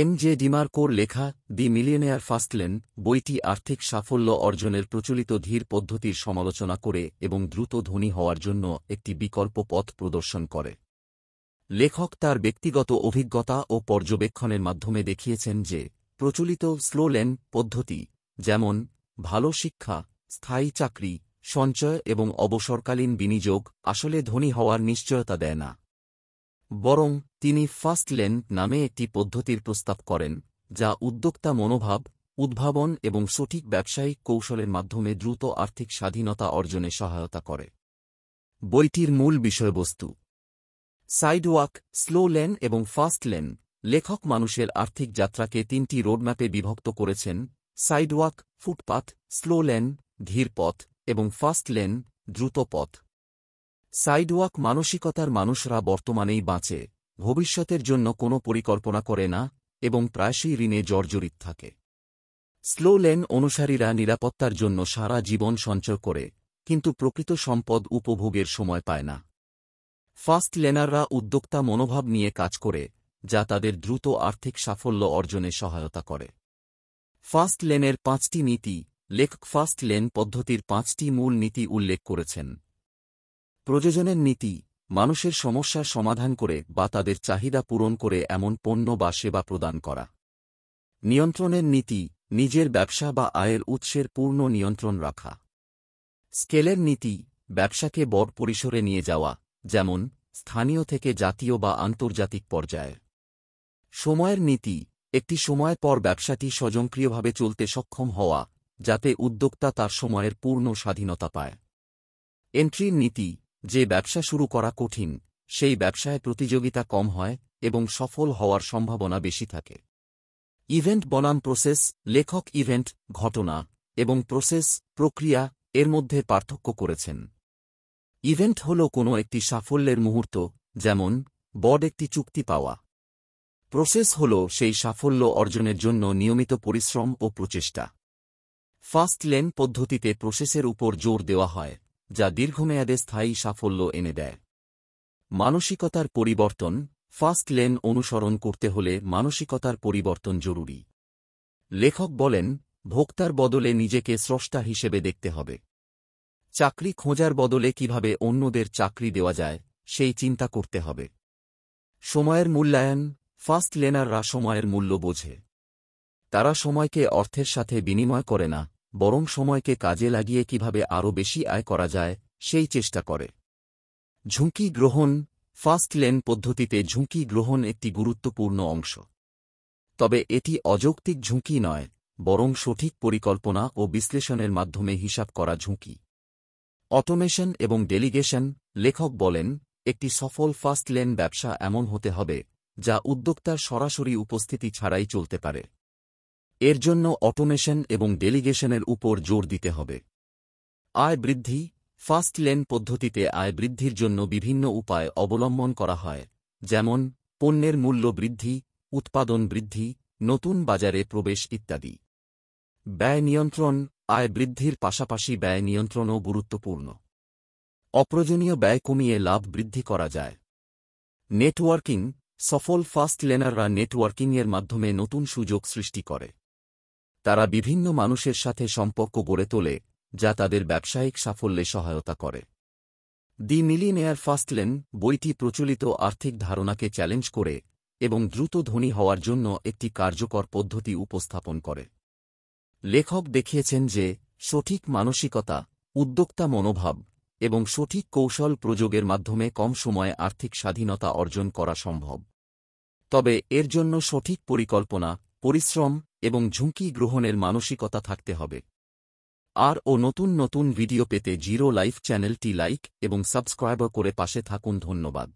MJ. ডিমার্কোর লেখা দি millionaire ফাস্টলেন বইটি আর্থিক সাফল্য অর্জনের প্রচলিত ধীর পদ্ধতির সমালোচনা করে এবং দ্রুত ধনী হওয়ার জন্য একটি বিকল্প পথ প্রদর্শন করে। লেখক তার ব্যক্তিগত অভিজ্ঞতা ও পর্যবেক্ষণের মাধ্যমে দেখিয়েছেন যে প্রচলিত স্লো লেন পদ্ধতি, যেমন ভালো শিক্ষা, স্থায়ী চাকরি, সঞ্চয় এবং অবসরকালীন বিনিয়োগ, আসলে ধনী হওয়ার নিশ্চয়তা দেয় না। বরং তিনি ফাস্ট লেন নামে একটি পদ্ধতির প্রস্তাব করেন, যা উদ্যোক্তা মনোভাব, উদ্ভাবন এবং সঠিক ব্যবসায়িক কৌশলের মাধ্যমে দ্রুত আর্থিক স্বাধীনতা অর্জনে সহায়তা করে। বইটির মূল বিষয়বস্তু: সাইডওয়াক, স্লো লেন এবং ফাস্ট লেন। লেখক মানুষের আর্থিক যাত্রাকে তিনটি রোডম্যাপে বিভক্ত করেছেন: সাইডওয়াক, ফুটপাথ; স্লো লেন, ধীর পথ; এবং ফাস্ট লেন, দ্রুত পথ। সাইডওয়াক মানসিকতার মানুষরা বর্তমানেই বাঁচে, ভবিষ্যতের জন্য কোনো পরিকল্পনা করে না এবং প্রায়শই ঋণে জর্জরিত থাকে। স্লো লেন অনুসারীরা নিরাপত্তার জন্য সারা জীবন সঞ্চয় করে, কিন্তু প্রকৃত সম্পদ উপভোগের সময় পায় না। ফাস্ট লেনাররা উদ্যোক্তা মনোভাব নিয়ে কাজ করে, যা তাদের দ্রুত আর্থিক সাফল্য অর্জনে সহায়তা করে। ফাস্ট লেনের 5টি নীতি। লেখক ফাস্ট লেন পদ্ধতির 5টি মূল নীতি উল্লেখ করেছেন। প্রযোজনের নীতি: মানুষের সমস্যার সমাধান করে বা তাদের চাহিদা পূরণ করে এমন পণ্য বা সেবা প্রদান করা। নিয়ন্ত্রণের নীতি: নিজের ব্যবসা বা আয়ের উৎসের পূর্ণ নিয়ন্ত্রণ রাখা। স্কেলের নীতি: ব্যবসাকে বড় পরিসরে নিয়ে যাওয়া, যেমন স্থানীয় থেকে জাতীয় বা আন্তর্জাতিক পর্যায়ে। সময়ের নীতি: একটি সময় পর ব্যবসাটি স্বয়ংক্রিয়ভাবে চলতে সক্ষম হওয়া, যাতে উদ্যোক্তা তার সময়ের পূর্ণ স্বাধীনতা পায়। এন্ট্রির নীতি: যে ব্যবসা শুরু করা কঠিন, সেই ব্যবসায় প্রতিযোগিতা কম হয় এবং সফল হওয়ার সম্ভাবনা বেশি থাকে। ইভেন্ট বনাম প্রসেস। লেখক ইভেন্ট, ঘটনা, এবং প্রসেস, প্রক্রিয়া, এর মধ্যে পার্থক্য করেছেন। ইভেন্ট হল কোনো একটি সাফল্যের মুহূর্ত, যেমন বড় একটি চুক্তি পাওয়া। প্রসেস হল সেই সাফল্য অর্জনের জন্য নিয়মিত পরিশ্রম ও প্রচেষ্টা। ফাস্ট লেন পদ্ধতিতে প্রসেসের উপর জোর দেওয়া হয়, যা দীর্ঘমেয়াদে স্থায়ী সাফল্য এনে দেয়। মানসিকতার পরিবর্তন। ফাস্ট লেন অনুসরণ করতে হলে মানসিকতার পরিবর্তন জরুরি। লেখক বলেন, ভোক্তার বদলে নিজেকে স্রষ্টা হিসেবে দেখতে হবে। চাকরি খোঁজার বদলে কিভাবে অন্যদের চাকরি দেওয়া যায়, সেই চিন্তা করতে হবে। সময়ের মূল্যায়ন। ফাস্ট লেনাররা সময়ের মূল্য বোঝে। তারা সময়কে অর্থের সাথে বিনিময় করে না, বরং সময়কে কাজে লাগিয়ে কিভাবে আরও বেশি আয় করা যায়, সেই চেষ্টা করে। ঝুঁকি গ্রহণ। ফাস্ট লেন পদ্ধতিতে ঝুঁকি গ্রহণ একটি গুরুত্বপূর্ণ অংশ। তবে এটি অযৌক্তিক ঝুঁকি নয়, বরং সঠিক পরিকল্পনা ও বিশ্লেষণের মাধ্যমে হিসাব করা ঝুঁকি। অটোমেশন এবং ডেলিগেশন। লেখক বলেন, একটি সফল ফাস্ট লেন ব্যবসা এমন হতে হবে, যা উদ্যোক্তার সরাসরি উপস্থিতি ছাড়াই চলতে পারে। এর জন্য অটোমেশন এবং ডেলিগেশনের উপর জোর দিতে হবে। আয় বৃদ্ধি। ফাস্ট লেন পদ্ধতিতে আয় বৃদ্ধির জন্য বিভিন্ন উপায় অবলম্বন করা হয়, যেমন পণ্যের মূল্য বৃদ্ধি, উৎপাদন বৃদ্ধি, নতুন বাজারে প্রবেশ ইত্যাদি। ব্যয় নিয়ন্ত্রণ। আয় বৃদ্ধির পাশাপাশি ব্যয় নিয়ন্ত্রণও গুরুত্বপূর্ণ। অপ্রয়োজনীয় ব্যয় কমিয়ে লাভ বৃদ্ধি করা যায়। নেটওয়ার্কিং। সফল ফাস্ট লেনাররা নেটওয়ার্কিংয়ের মাধ্যমে নতুন সুযোগ সৃষ্টি করে। তারা বিভিন্ন মানুষের সাথে সম্পর্ক গড়ে তোলে, যা তাদের ব্যবসায়িক সাফল্যে সহায়তা করে। দি মিলিয়নেয়ার ফাস্টলেন বইটি প্রচলিত আর্থিক ধারণাকে চ্যালেঞ্জ করে এবং দ্রুত ধনী হওয়ার জন্য একটি কার্যকর পদ্ধতি উপস্থাপন করে। লেখক দেখিয়েছেন যে সঠিক মানসিকতা, উদ্যোক্তা মনোভাব এবং সঠিক কৌশল প্রয়োগের মাধ্যমে কম সময়ে আর্থিক স্বাধীনতা অর্জন করা সম্ভব। তবে এর জন্য সঠিক পরিকল্পনা, পরিশ্রম এবং ঝুঁকি গ্রহণের মানসিকতা থাকতে হবে। নতুন নতুন ভিডিও পেতে জিরো লাইফ চ্যানেলটি লাইক এবং সাবস্ক্রাইব করে পাশে থাকুন। ধন্যবাদ।